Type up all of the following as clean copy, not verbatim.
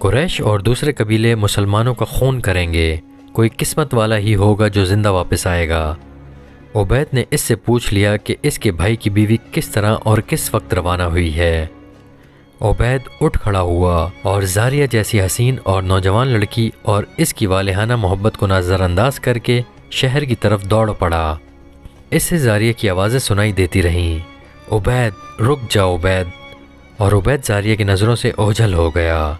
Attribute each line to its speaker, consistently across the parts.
Speaker 1: قریش اور دوسرے قبیلے مسلمانوں کا خون کریں گے، کوئی قسمت والا ہی ہوگا جو زندہ واپس آئے گا۔ عبید نے اس سے پوچھ لیا کہ اس کے بھائی کی بیوی کس طرح اور کس وقت روانہ ہوئی ہے۔ عبید اٹھ کھڑا ہوا اور زاریہ جیسی حسین اور نوجوان لڑکی اور اس کی والہانہ محبت کو نظر انداز کر کے شہر کی طرف دوڑ پڑا۔ اس سے زاریہ کی آوازیں سنائی دیتی رہیں، عبید رک جا عبید، اور عبید زاریہ کی نظروں سے اوجھل ہو گیا۔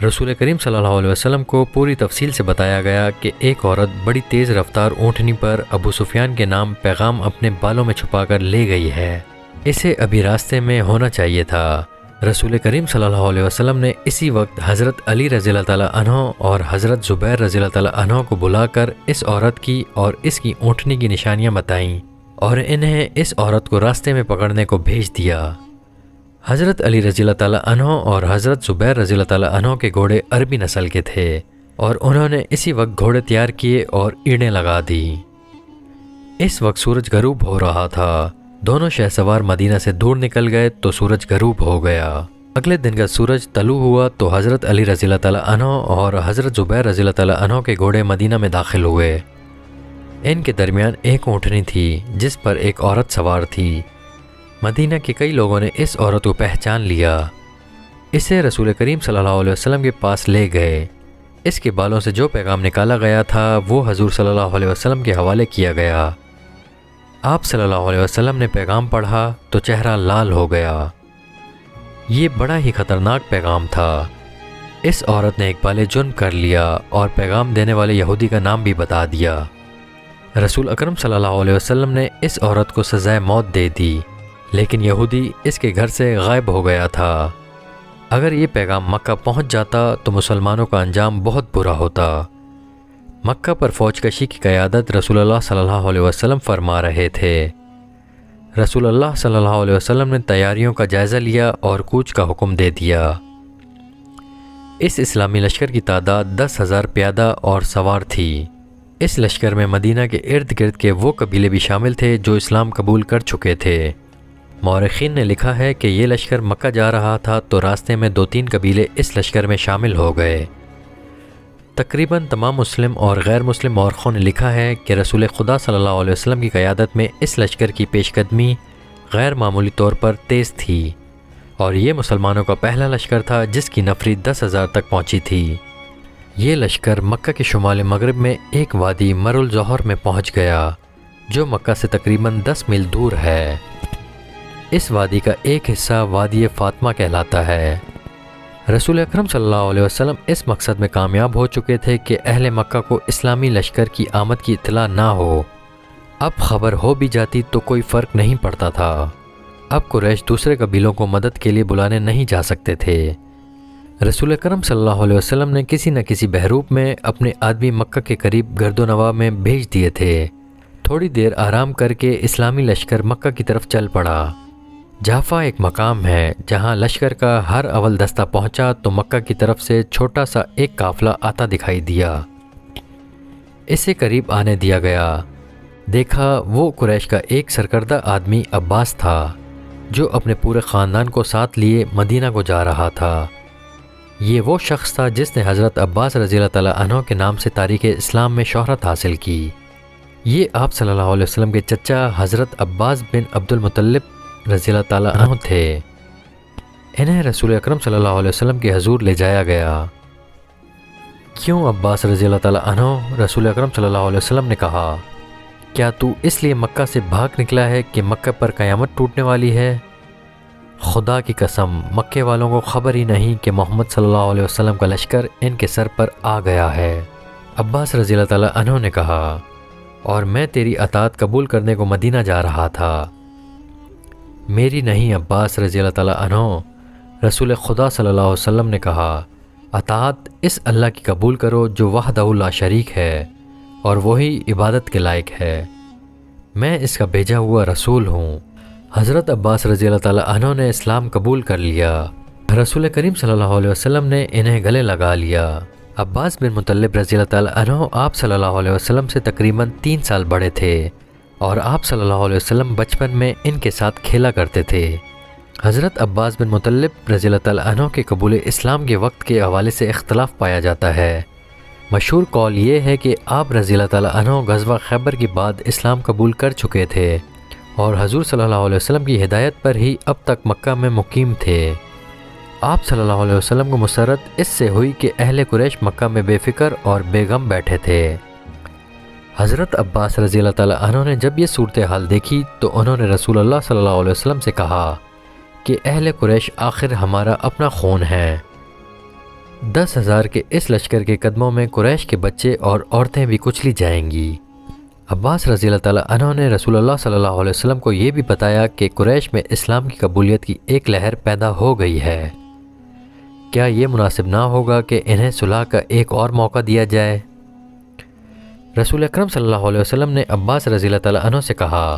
Speaker 1: رسول کریم صلی اللہ علیہ وسلم کو پوری تفصیل سے بتایا گیا کہ ایک عورت بڑی تیز رفتار اونٹنی پر ابو سفیان کے نام پیغام اپنے بالوں میں چھپا کر لے گئی ہے، اسے ابھی راستے میں ہونا چاہیے تھا۔ رسول کریم صلی اللہ علیہ وسلم نے اسی وقت حضرت علی رضی اللہ تعالیٰ عنہ اور حضرت زبیر رضی اللہ تعالیٰ عنہ کو بلا کر اس عورت کی اور اس کی اونٹنی کی نشانیاں بتائیں اور انہیں اس عورت کو راستے میں پکڑنے کو بھیج دیا۔ حضرت علی رضی اللہ تعالیٰ عنہ اور حضرت زبیر رضی اللہ تعالیٰ عنہ کے گھوڑے عربی نسل کے تھے اور انہوں نے اسی وقت گھوڑے تیار کیے اور اینٹیں لگا دی۔ اس وقت سورج غروب ہو رہا تھا۔ دونوں شہسوار مدینہ سے دور نکل گئے تو سورج غروب ہو گیا۔ اگلے دن کا سورج طلوع ہوا تو حضرت علی رضی اللہ تعالیٰ عنہ اور حضرت زبیر رضی اللہ تعالیٰ عنہ کے گھوڑے مدینہ میں داخل ہوئے۔ ان کے درمیان ایک اونٹنی تھی جس پر ایک عورت سوار تھی۔ مدینہ کے کئی لوگوں نے اس عورت کو پہچان لیا۔ اسے رسول کریم صلی اللہ علیہ وسلم کے پاس لے گئے۔ اس کے بالوں سے جو پیغام نکالا گیا تھا وہ حضور صلی اللہ علیہ وسلم کے حوالے کیا گیا۔ آپ صلی اللہ علیہ وسلم نے پیغام پڑھا تو چہرہ لال ہو گیا۔ یہ بڑا ہی خطرناک پیغام تھا۔ اس عورت نے اقبال جرم کر لیا اور پیغام دینے والے یہودی کا نام بھی بتا دیا۔ رسول اکرم صلی اللہ علیہ وسلم نے اس عورت کو سزائے موت دے دی، لیکن یہودی اس کے گھر سے غائب ہو گیا تھا۔ اگر یہ پیغام مکہ پہنچ جاتا تو مسلمانوں کا انجام بہت برا ہوتا۔ مکہ پر فوج کشی کی قیادت رسول اللہ صلی اللہ علیہ وسلم فرما رہے تھے۔ رسول اللہ صلی اللہ علیہ وسلم نے تیاریوں کا جائزہ لیا اور کوچ کا حکم دے دیا۔ اس اسلامی لشکر کی تعداد 10,000 پیادہ اور سوار تھی۔ اس لشکر میں مدینہ کے ارد گرد کے وہ قبیلے بھی شامل تھے جو اسلام قبول کر چکے تھے۔ مورخین نے لکھا ہے کہ یہ لشکر مکہ جا رہا تھا تو راستے میں 2-3 قبیلے اس لشکر میں شامل ہو گئے۔ تقریباً تمام مسلم اور غیر مسلم مورخوں نے لکھا ہے کہ رسول خدا صلی اللہ علیہ وسلم کی قیادت میں اس لشکر کی پیش قدمی غیر معمولی طور پر تیز تھی اور یہ مسلمانوں کا پہلا لشکر تھا جس کی نفری 10,000 تک پہنچی تھی۔ یہ لشکر مکہ کے شمال مغرب میں ایک وادی مر الظہر میں پہنچ گیا جو مکہ سے تقریباً 10 میل دور ہے۔ اس وادی کا ایک حصہ وادی فاطمہ کہلاتا ہے۔ رسول اکرم صلی اللہ علیہ وسلم اس مقصد میں کامیاب ہو چکے تھے کہ اہل مکہ کو اسلامی لشکر کی آمد کی اطلاع نہ ہو۔ اب خبر ہو بھی جاتی تو کوئی فرق نہیں پڑتا تھا۔ اب قریش دوسرے قبیلوں کو مدد کے لیے بلانے نہیں جا سکتے تھے۔ رسول اکرم صلی اللہ علیہ وسلم نے کسی نہ کسی بحروب میں اپنے آدمی مکہ کے قریب گرد و نواح میں بھیج دیے تھے۔ تھوڑی دیر آرام کر کے اسلامی لشکر مکہ کی طرف چل پڑا۔ جعفہ ایک مقام ہے جہاں لشکر کا ہر اول دستہ پہنچا تو مکہ کی طرف سے چھوٹا سا ایک قافلہ آتا دکھائی دیا۔ اسے قریب آنے دیا گیا۔ دیکھا وہ قریش کا ایک سرکردہ آدمی عباس تھا جو اپنے پورے خاندان کو ساتھ لیے مدینہ کو جا رہا تھا۔ یہ وہ شخص تھا جس نے حضرت عباس رضی اللہ تعالیٰ عنہ کے نام سے تاریخ اسلام میں شہرت حاصل کی۔ یہ آپ صلی اللہ علیہ وسلم کے چچا حضرت عباس بن عبد المطلب رضی اللہ تعالیٰ عنہ تھے۔ انہیں رسول اکرم صلی اللہ علیہ وسلم کے حضور لے جایا گیا۔ کیوں عباس رضی اللہ تعالیٰ عنہ؟ رسول اکرم صلی اللہ علیہ وسلم نے کہا، کیا تو اس لیے مکہ سے بھاگ نکلا ہے کہ مکہ پر قیامت ٹوٹنے والی ہے؟ خدا کی قسم مکے والوں کو خبر ہی نہیں کہ محمد صلی اللہ علیہ وسلم کا لشکر ان کے سر پر آ گیا ہے۔ عباس رضی اللہ تعالیٰ عنہ نے کہا، اور میں تیری اطاعت قبول کرنے کو مدینہ جا رہا تھا۔ میری نہیں عباس رضی اللہ تعالیٰ عنہ، رسول خدا صلی اللہ علیہ وسلم نے کہا، اطاعت اس اللہ کی قبول کرو جو وحدہ لا شریک ہے اور وہی عبادت کے لائق ہے۔ میں اس کا بھیجا ہوا رسول ہوں۔ حضرت عباس رضی اللہ تعالیٰ عنہ نے اسلام قبول کر لیا۔ رسول کریم صلی اللہ علیہ وسلم نے انہیں گلے لگا لیا۔ عباس بن مطلب رضی اللہ تعالیٰ عنہ آپ صلی اللہ علیہ وسلم سے تقریباً 3 سال بڑے تھے اور آپ صلی اللہ علیہ وسلم بچپن میں ان کے ساتھ کھیلا کرتے تھے۔ حضرت عباس بن مطلب رضی اللہ تعالیٰ عنہ کے قبول اسلام کے وقت کے حوالے سے اختلاف پایا جاتا ہے۔ مشہور قول یہ ہے کہ آپ رضی اللہ تعالیٰ عنہ غزوہ خیبر کے بعد اسلام قبول کر چکے تھے اور حضور صلی اللہ علیہ وسلم کی ہدایت پر ہی اب تک مکہ میں مقیم تھے۔ آپ صلی اللہ علیہ وسلم کو مسرت اس سے ہوئی کہ اہل قریش مکہ میں بے فکر اور بے غم بیٹھے تھے۔ حضرت عباس رضی اللہ تعالیٰ عنہ نے جب یہ صورتحال دیکھی تو انہوں نے رسول اللہ صلی اللہ علیہ وسلم سے کہا کہ اہل قریش آخر ہمارا اپنا خون ہے۔ 10,000 کے اس لشکر کے قدموں میں قریش کے بچے اور عورتیں بھی کچلی جائیں گی۔ عباس رضی اللہ تعالیٰ عنہ نے رسول اللہ صلی اللہ علیہ وسلم کو یہ بھی بتایا کہ قریش میں اسلام کی قبولیت کی ایک لہر پیدا ہو گئی ہے، کیا یہ مناسب نہ ہوگا کہ انہیں صلح کا ایک اور موقع دیا جائے؟ رسول اکرم صلی اللہ علیہ وسلم نے عباس رضی اللہ تعالیٰ عنہ سے کہا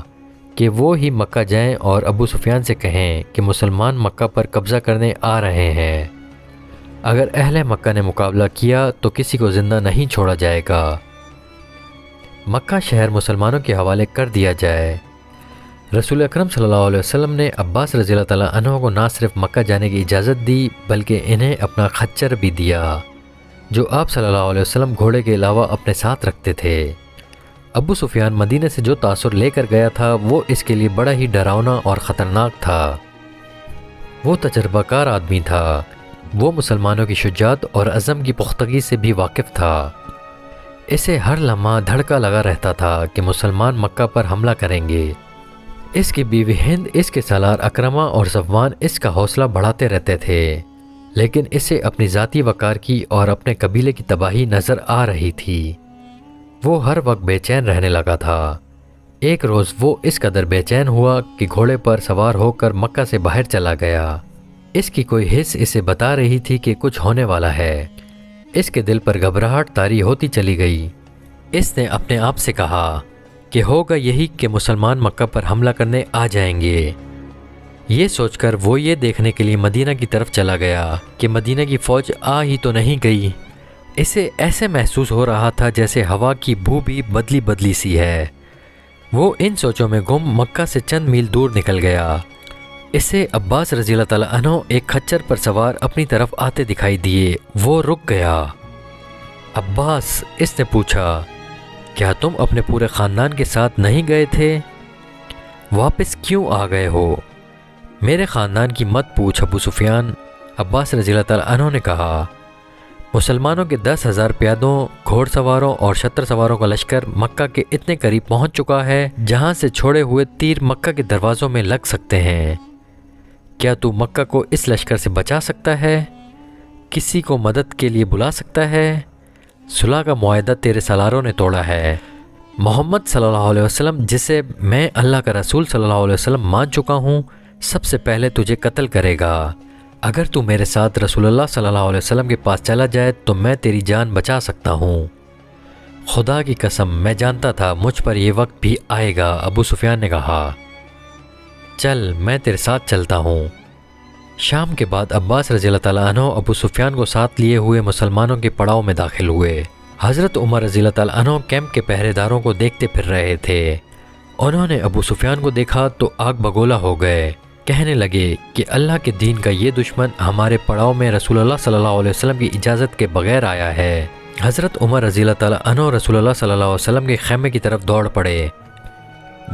Speaker 1: کہ وہ ہی مکہ جائیں اور ابو سفیان سے کہیں کہ مسلمان مکہ پر قبضہ کرنے آ رہے ہیں، اگر اہل مکہ نے مقابلہ کیا تو کسی کو زندہ نہیں چھوڑا جائے گا، مکہ شہر مسلمانوں کے حوالے کر دیا جائے۔ رسول اکرم صلی اللہ علیہ وسلم نے عباس رضی اللہ تعالیٰ عنہ کو نہ صرف مکہ جانے کی اجازت دی بلکہ انہیں اپنا خچر بھی دیا جو آپ صلی اللہ علیہ وسلم گھوڑے کے علاوہ اپنے ساتھ رکھتے تھے۔ ابو سفیان مدینہ سے جو تاثر لے کر گیا تھا وہ اس کے لیے بڑا ہی ڈراؤنا اور خطرناک تھا۔ وہ تجربہ کار آدمی تھا، وہ مسلمانوں کی شجاعت اور عزم کی پختگی سے بھی واقف تھا۔ اسے ہر لمحہ دھڑکا لگا رہتا تھا کہ مسلمان مکہ پر حملہ کریں گے۔ اس کی بیوی ہند، اس کے سالار اکرمہ اور صفوان اس کا حوصلہ بڑھاتے رہتے تھے، لیکن اسے اپنی ذاتی وقار کی اور اپنے قبیلے کی تباہی نظر آ رہی تھی۔ وہ ہر وقت بے چین رہنے لگا تھا۔ ایک روز وہ اس قدر بے چین ہوا کہ گھوڑے پر سوار ہو کر مکہ سے باہر چلا گیا۔ اس کی کوئی حس اسے بتا رہی تھی کہ کچھ ہونے والا ہے۔ اس کے دل پر گھبراہٹ طاری ہوتی چلی گئی۔ اس نے اپنے آپ سے کہا کہ ہوگا یہی کہ مسلمان مکہ پر حملہ کرنے آ جائیں گے۔ یہ سوچ کر وہ یہ دیکھنے کے لیے مدینہ کی طرف چلا گیا کہ مدینہ کی فوج آ ہی تو نہیں گئی۔ اسے ایسے محسوس ہو رہا تھا جیسے ہوا کی بو بھی بدلی بدلی سی ہے۔ وہ ان سوچوں میں گم مکہ سے چند میل دور نکل گیا۔ اسے عباس رضی اللہ تعالیٰ عنہ ایک خچر پر سوار اپنی طرف آتے دکھائی دیے۔ وہ رک گیا۔ عباس، اس نے پوچھا، کیا تم اپنے پورے خاندان کے ساتھ نہیں گئے تھے؟ واپس کیوں آ گئے ہو؟ میرے خاندان کی مت پوچھ ابو سفیان، عباس رضی اللہ تعالیٰ عنہ نے کہا۔ مسلمانوں کے 10,000 پیادوں، گھوڑ سواروں اور شتر سواروں کا لشکر مکہ کے اتنے قریب پہنچ چکا ہے جہاں سے چھوڑے ہوئے تیر مکہ کے دروازوں میں لگ سکتے ہیں۔ کیا تو مکہ کو اس لشکر سے بچا سکتا ہے؟ کسی کو مدد کے لیے بلا سکتا ہے؟ صلح کا معاہدہ تیرے سالاروں نے توڑا ہے۔ محمد صلی اللہ علیہ وسلم، جسے میں اللہ کا رسول صلی اللہ علیہ وسلم مان چکا ہوں، سب سے پہلے تجھے قتل کرے گا۔ اگر تو میرے ساتھ رسول اللہ صلی اللہ علیہ وسلم کے پاس چلا جائے تو میں تیری جان بچا سکتا ہوں۔ خدا کی قسم، میں جانتا تھا مجھ پر یہ وقت بھی آئے گا، ابو سفیان نے کہا۔ چل، میں تیرے ساتھ چلتا ہوں۔ شام کے بعد عباس رضی اللہ تعالیٰ عنہ ابو سفیان کو ساتھ لیے ہوئے مسلمانوں کے پڑاؤ میں داخل ہوئے۔ حضرت عمر رضی اللہ تعالیٰ عنہ کیمپ کے پہرے داروں کو دیکھتے پھر رہے تھے۔ انہوں نے ابو سفیان کو دیکھا تو آگ بگولا ہو گئے، کہنے لگے کہ اللہ کے دین کا یہ دشمن ہمارے پڑاؤ میں رسول اللہ صلی اللہ علیہ وسلم کی اجازت کے بغیر آیا ہے۔ حضرت عمر رضی اللہ تعالیٰ عنہ رسول اللہ صلی اللہ علیہ وسلم کے خیمے کی طرف دوڑ پڑے۔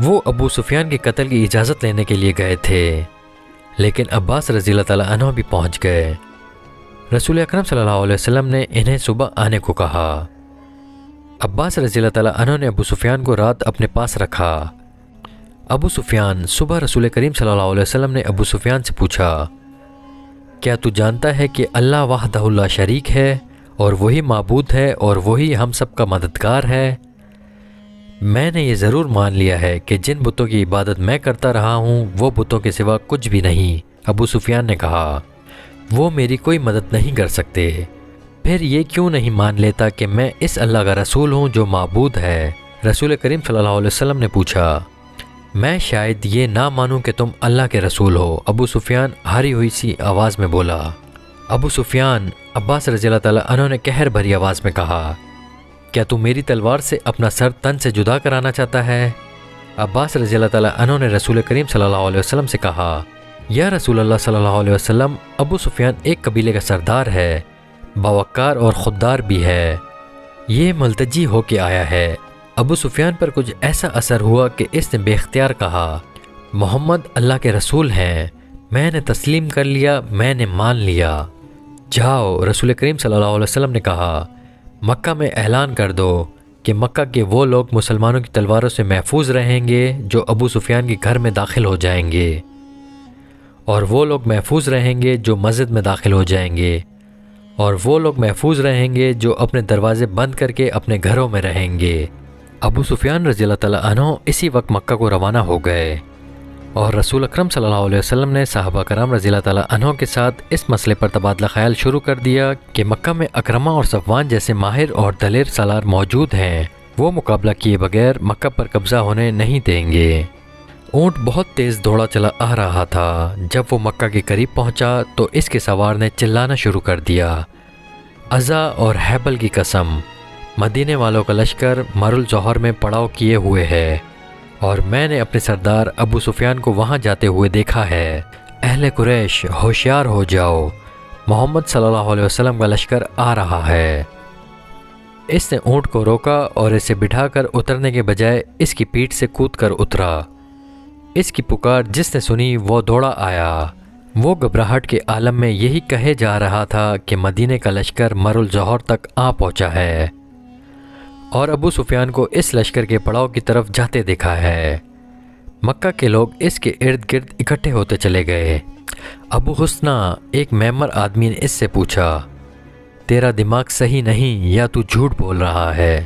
Speaker 1: وہ ابو سفیان کے قتل کی اجازت لینے کے لیے گئے تھے، لیکن عباس رضی اللہ تعالیٰ عنہ بھی پہنچ گئے۔ رسول اکرم صلی اللہ علیہ وسلم نے انہیں صبح آنے کو کہا۔ عباس رضی اللہ تعالیٰ عنہ نے ابو سفیان کو رات اپنے پاس رکھا۔ ابو سفیان، صبح رسول کریم صلی اللہ علیہ وسلم نے ابو سفیان سے پوچھا، کیا تو جانتا ہے کہ اللہ وحدہ لا شریک ہے اور وہی معبود ہے اور وہی ہم سب کا مددگار ہے؟ میں نے یہ ضرور مان لیا ہے کہ جن بتوں کی عبادت میں کرتا رہا ہوں وہ بتوں کے سوا کچھ بھی نہیں۔ ابو سفیان نے کہا، وہ میری کوئی مدد نہیں کر سکتے، پھر یہ کیوں نہیں مان لیتا کہ میں اس اللہ کا رسول ہوں جو معبود ہے؟ رسول کریم صلی اللہ علیہ وسلم نے پوچھا، میں شاید یہ نہ مانوں کہ تم اللہ کے رسول ہو، ابو سفیان ہاری ہوئی سی آواز میں بولا۔ ابو سفیان، عباس رضی اللہ تعالیٰ عنہ نے قہر بھری آواز میں کہا، کیا تو میری تلوار سے اپنا سر تن سے جدا کرانا چاہتا ہے؟ عباس رضی اللہ تعالیٰ عنہ نے رسول کریم صلی اللہ علیہ وسلم سے کہا، یا رسول اللہ صلی اللہ علیہ وسلم، ابو سفیان ایک قبیلے کا سردار ہے، باوقار اور خوددار بھی ہے، یہ ملتجی ہو کے آیا ہے۔ ابو سفیان پر کچھ ایسا اثر ہوا کہ اس نے بے اختیار کہا، محمد اللہ کے رسول ہیں، میں نے تسلیم کر لیا، میں نے مان لیا۔ جاؤ، رسول کریم صلی اللہ علیہ وسلم نے کہا، مکہ میں اعلان کر دو کہ مکہ کے وہ لوگ مسلمانوں کی تلواروں سے محفوظ رہیں گے جو ابو سفیان کے گھر میں داخل ہو جائیں گے، اور وہ لوگ محفوظ رہیں گے جو مسجد میں داخل ہو جائیں گے، اور وہ لوگ محفوظ رہیں گے جو اپنے دروازے بند کر کے اپنے گھروں میں رہیں گے۔ ابو سفیان رضی اللہ تعالیٰ عنہ اسی وقت مکہ کو روانہ ہو گئے، اور رسول اکرم صلی اللہ علیہ وسلم نے صحابہ کرام رضی اللہ تعالیٰ عنہ کے ساتھ اس مسئلے پر تبادلہ خیال شروع کر دیا کہ مکہ میں اکرمہ اور صفوان جیسے ماہر اور دلیر سالار موجود ہیں، وہ مقابلہ کیے بغیر مکہ پر قبضہ ہونے نہیں دیں گے۔ اونٹ بہت تیز دوڑا چلا آ رہا تھا۔ جب وہ مکہ کے قریب پہنچا تو اس کے سوار نے چلانا شروع کر دیا، عزا اور حیبل کی قسم، مدینے والوں کا لشکر مر الظہر میں پڑاؤ کیے ہوئے ہے، اور میں نے اپنے سردار ابو سفیان کو وہاں جاتے ہوئے دیکھا ہے۔ اہل قریش ہوشیار ہو جاؤ، محمد صلی اللہ علیہ وسلم کا لشکر آ رہا ہے۔ اس نے اونٹ کو روکا اور اسے بٹھا کر اترنے کے بجائے اس کی پیٹھ سے کود کر اترا۔ اس کی پکار جس نے سنی وہ دوڑا آیا۔ وہ گھبراہٹ کے عالم میں یہی کہے جا رہا تھا کہ مدینے کا لشکر مر الظہر تک آ پہنچا ہے، اور ابو سفیان کو اس لشکر کے پڑاؤ کی طرف جاتے دیکھا ہے۔ مکہ کے لوگ اس کے ارد گرد اکٹھے ہوتے چلے گئے۔ ابو حسنہ، ایک معمر آدمی نے اس سے پوچھا، تیرا دماغ صحیح نہیں یا تو جھوٹ بول رہا ہے؟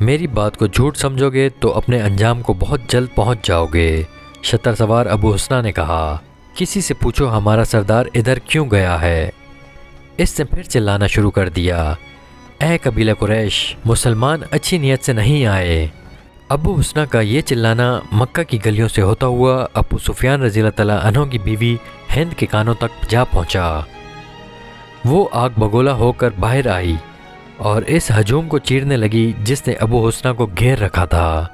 Speaker 1: میری بات کو جھوٹ سمجھو گے تو اپنے انجام کو بہت جلد پہنچ جاؤ گے۔ شتر سوار ابو حسنہ نے کہا، کسی سے پوچھو ہمارا سردار ادھر کیوں گیا ہے۔ اس نے پھر چلانا شروع کر دیا، اے قبیلہ قریش، مسلمان اچھی نیت سے نہیں آئے۔ ابو حسنہ کا یہ چلانا مکہ کی گلیوں سے ہوتا ہوا ابو سفیان رضی اللہ تعالیٰ عنہ کی بیوی ہند کے کانوں تک جا پہنچا۔ وہ آگ بگولا ہو کر باہر آئی اور اس ہجوم کو چیرنے لگی جس نے ابو حسنہ کو گھیر رکھا تھا۔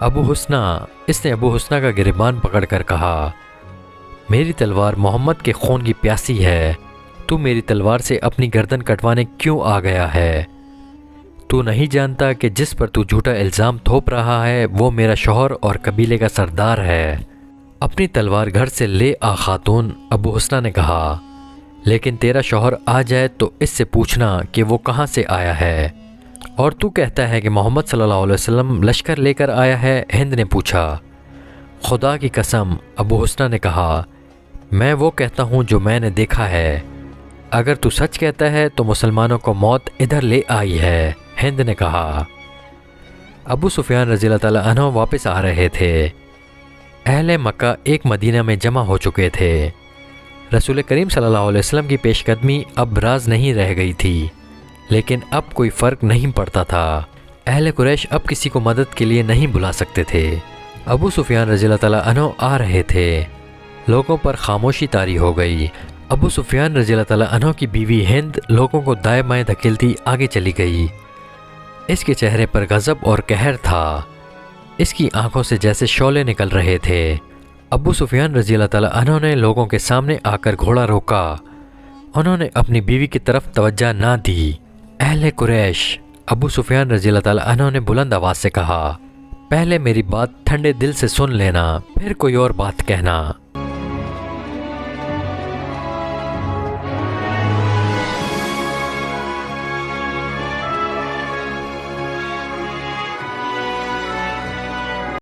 Speaker 1: اس نے ابو حسنہ کا گریبان پکڑ کر کہا، میری تلوار محمد کے خون کی پیاسی ہے، تو میری تلوار سے اپنی گردن کٹوانے کیوں آ گیا ہے؟ تو نہیں جانتا کہ جس پر تو جھوٹا الزام تھوپ رہا ہے وہ میرا شوہر اور قبیلے کا سردار ہے۔ اپنی تلوار گھر سے لے آ خاتون، ابو حسنہ نے کہا، لیکن تیرا شوہر آ جائے تو اس سے پوچھنا کہ وہ کہاں سے آیا ہے۔ اور تو کہتا ہے کہ محمد صلی اللہ علیہ وسلم لشکر لے کر آیا ہے؟ ہند نے پوچھا۔ خدا کی قسم، ابو حسنہ نے کہا، میں وہ کہتا ہوں جو میں نے دیکھا ہے۔ اگر تو سچ کہتا ہے تو مسلمانوں کو موت ادھر لے آئی ہے، ہند نے کہا۔ ابو سفیان رضی اللہ تعالیٰ عنہ واپس آ رہے تھے۔ اہل مکہ ایک مدینہ میں جمع ہو چکے تھے۔ رسول کریم صلی اللہ علیہ وسلم کی پیش قدمی اب راز نہیں رہ گئی تھی، لیکن اب کوئی فرق نہیں پڑتا تھا۔ اہل قریش اب کسی کو مدد کے لیے نہیں بلا سکتے تھے۔ ابو سفیان رضی اللہ تعالیٰ عنہ آ رہے تھے۔ لوگوں پر خاموشی طاری ہو گئی۔ ابو سفیان رضی اللہ تعالیٰ عنہ کی بیوی ہند لوگوں کو دائیں بائیں دھکیلتی آگے چلی گئی۔ اس کے چہرے پر غضب اور قہر تھا۔ اس کی آنکھوں سے جیسے شعلے نکل رہے تھے۔ ابو سفیان رضی اللہ تعالیٰ عنہ نے لوگوں کے سامنے آ کر گھوڑا روکا۔ انہوں نے اپنی بیوی کی طرف توجہ نہ دی۔ اہل قریش، ابو سفیان رضی اللہ تعالیٰ عنہ نے بلند آواز سے کہا، پہلے میری بات ٹھنڈے دل سے سن لینا، پھر کوئی اور بات کہنا۔